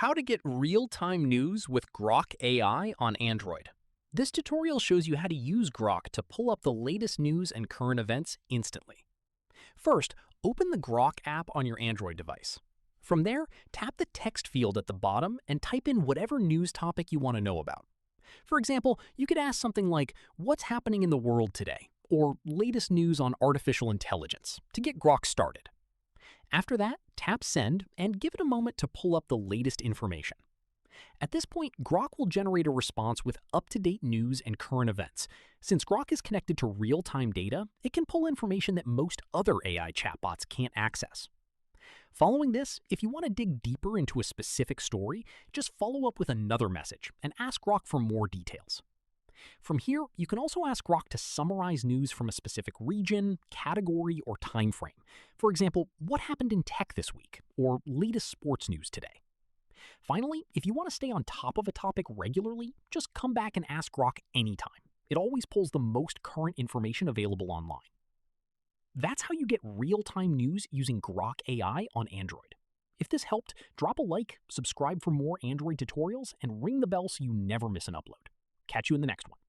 How to get real-time news with Grok AI on Android. This tutorial shows you how to use Grok to pull up the latest news and current events instantly. First, open the Grok app on your Android device. From there, tap the text field at the bottom and type in whatever news topic you want to know about. For example, you could ask something like, "What's happening in the world today?" or "Latest news on artificial intelligence" to get Grok started. After that, tap Send and give it a moment to pull up the latest information. At this point, Grok will generate a response with up-to-date news and current events. Since Grok is connected to real-time data, it can pull information that most other AI chatbots can't access. Following this, if you want to dig deeper into a specific story, just follow up with another message and ask Grok for more details. From here, you can also ask Grok to summarize news from a specific region, category, or time frame. For example, what happened in tech this week, or latest sports news today. Finally, if you want to stay on top of a topic regularly, just come back and ask Grok anytime. It always pulls the most current information available online. That's how you get real-time news using Grok AI on Android. If this helped, drop a like, subscribe for more Android tutorials, and ring the bell so you never miss an upload. Catch you in the next one.